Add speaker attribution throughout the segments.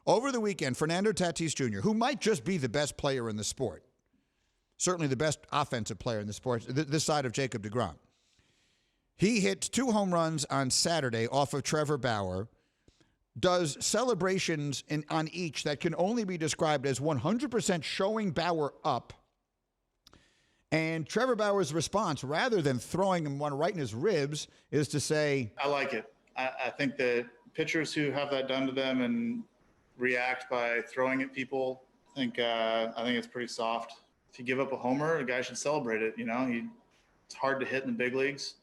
Speaker 1: Over the weekend, Fernando Tatis Jr., who might just be the best player in the sport, certainly the best offensive player in the sport, this side of Jacob deGrom, he hit 2 home runs on Saturday off of Trevor Bauer, does celebrations on each that can only be described as 100% showing Bauer up. And Trevor Bauer's response, rather than throwing him one right in his ribs, is to say,
Speaker 2: I like it. I think that pitchers who have that done to them and react by throwing at people, I think it's pretty soft. If you give up a homer, a guy should celebrate it. It's hard to hit in the big leagues.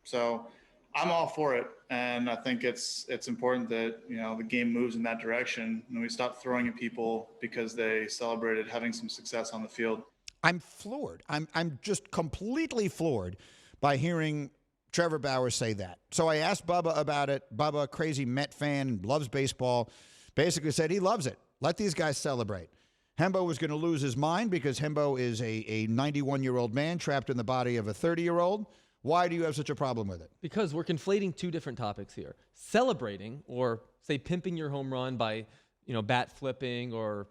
Speaker 2: So I'm all for it. And I think it's important that, the game moves in that direction and we stop throwing at people because they celebrated having some success on the field.
Speaker 1: I'm floored. I'm just completely floored by hearing Trevor Bauer say that. So I asked Bubba about it. Bubba, crazy Met fan, loves baseball, basically said he loves it. Let these guys celebrate. Hembo was going to lose his mind because Hembo is a 91-year-old man trapped in the body of a 30-year-old. Why do you have such a problem with it? Because we're conflating two different topics here. Celebrating, or say pimping your home run by, bat flipping, or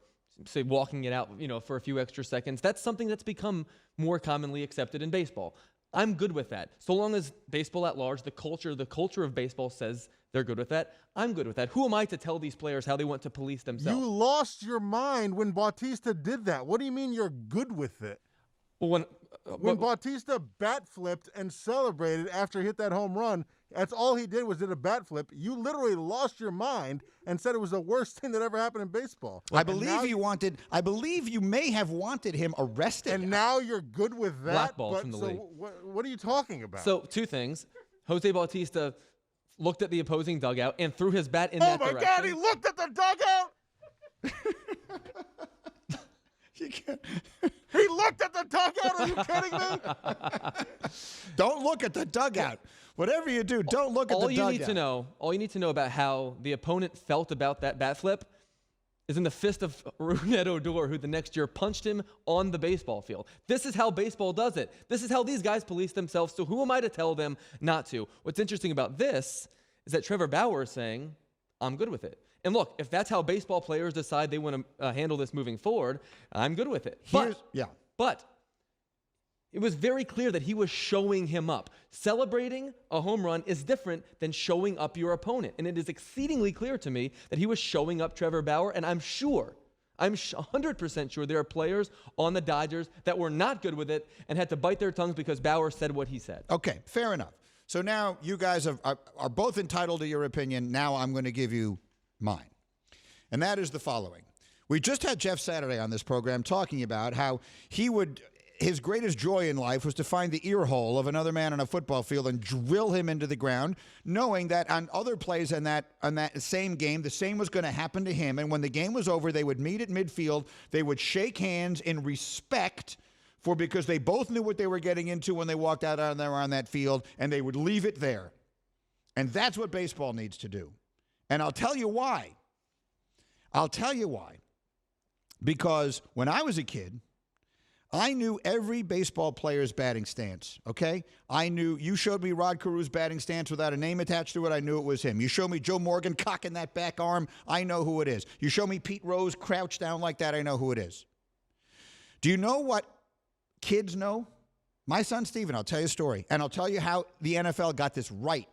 Speaker 1: say walking it out, for a few extra seconds. That's something that's become more commonly accepted in baseball. I'm good with that. So long as baseball at large, the culture of baseball says they're good with that, I'm good with that. Who am I to tell these players how they want to police themselves?
Speaker 3: You lost your mind when Bautista did that. What do you mean you're good with it?
Speaker 1: Well,
Speaker 3: when Bautista bat flipped and celebrated after he hit that home run, that's all he did was did a bat flip. You literally lost your mind and said it was the worst thing that ever happened in baseball. I believe you may have wanted him arrested. And now you're good with that?
Speaker 1: Blackballed from the league.
Speaker 3: What are you talking about?
Speaker 1: So, two things. Jose Bautista looked at the opposing dugout and threw his bat in that direction.
Speaker 3: Oh, my God, he looked at the dugout?
Speaker 1: You can't.
Speaker 3: He looked at the dugout? Are you kidding me?
Speaker 1: Don't look at the dugout. Whatever you do, don't look at the dugout.
Speaker 4: All you need to know about how the opponent felt about that bat flip is in the fist of Rougned Odor, who the next year punched him on the baseball field. This is how baseball does it. This is how these guys police themselves. So who am I to tell them not to? What's interesting about this is that Trevor Bauer is saying, I'm good with it. And look, if that's how baseball players decide they want to handle this moving forward, I'm good with it. But it was very clear that he was showing him up. Celebrating a home run is different than showing up your opponent. And it is exceedingly clear to me that he was showing up Trevor Bauer. And I'm 100% sure there are players on the Dodgers that were not good with it and had to bite their tongues because Bauer said what he said.
Speaker 1: Okay, fair enough. So now you guys are both entitled to your opinion. Now I'm going to give you mine. And that is the following. We just had Jeff Saturday on this program talking about how his greatest joy in life was to find the ear hole of another man on a football field and drill him into the ground, knowing that on other plays on that same game, the same was going to happen to him. And when the game was over, they would meet at midfield. They would shake hands in respect because they both knew what they were getting into when they walked out on that field, and they would leave it there. And that's what baseball needs to do. And I'll tell you why. Because when I was a kid, I knew every baseball player's batting stance, okay? You showed me Rod Carew's batting stance without a name attached to it, I knew it was him. You showed me Joe Morgan cocking that back arm, I know who it is. You show me Pete Rose crouched down like that, I know who it is. Do you know what kids know? My son Steven, I'll tell you a story, and I'll tell you how the NFL got this right.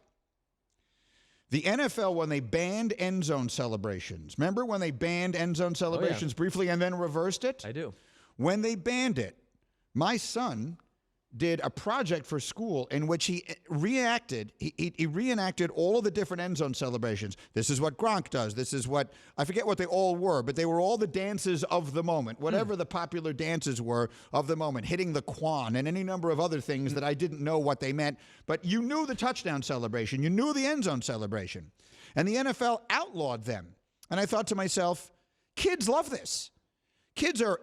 Speaker 1: The NFL, when they banned end zone celebrations, remember when they banned end zone celebrations briefly and then reversed it?
Speaker 4: I do.
Speaker 1: When they banned it, my son did a project for school in which he reenacted all of the different end zone celebrations. This is what Gronk does. This is what, I forget what they all were, but they were all the dances of the moment, whatever the popular dances were of the moment, hitting the Quan and any number of other things that I didn't know what they meant. But you knew the touchdown celebration. You knew the end zone celebration. And the NFL outlawed them. And I thought to myself, kids love this. Kids are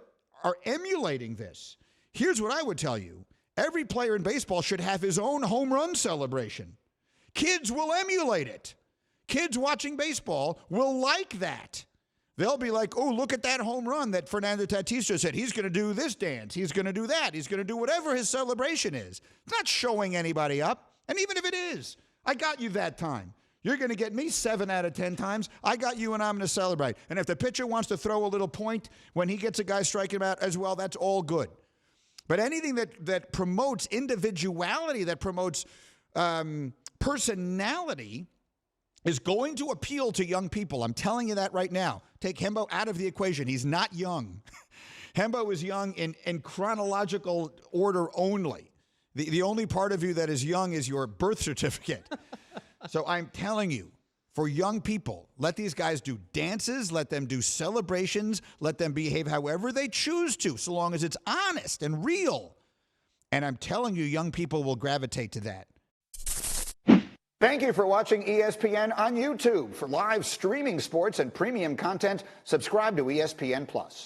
Speaker 1: emulating this. Here's what I would tell you. Every player in baseball should have his own home run celebration. Kids will emulate it. Kids watching baseball will like that. They'll be like, oh, look at that home run that Fernando Tatis just said. He's going to do this dance. He's going to do that. He's going to do whatever his celebration is. It's not showing anybody up. And even if it is, I got you that time. You're going to get me 7 out of 10 times. I got you, and I'm going to celebrate. And if the pitcher wants to throw a little point when he gets a guy striking him out as well, that's all good. But anything that promotes individuality, that promotes personality, is going to appeal to young people. I'm telling you that right now. Take Hembo out of the equation. He's not young. Hembo is young in chronological order only. The only part of you that is young is your birth certificate. So I'm telling you, for young people, let these guys do dances, let them do celebrations, let them behave however they choose to, so long as it's honest and real. And I'm telling you, young people will gravitate to that. Thank you for watching ESPN on YouTube. For live streaming sports and premium content, subscribe to ESPN+.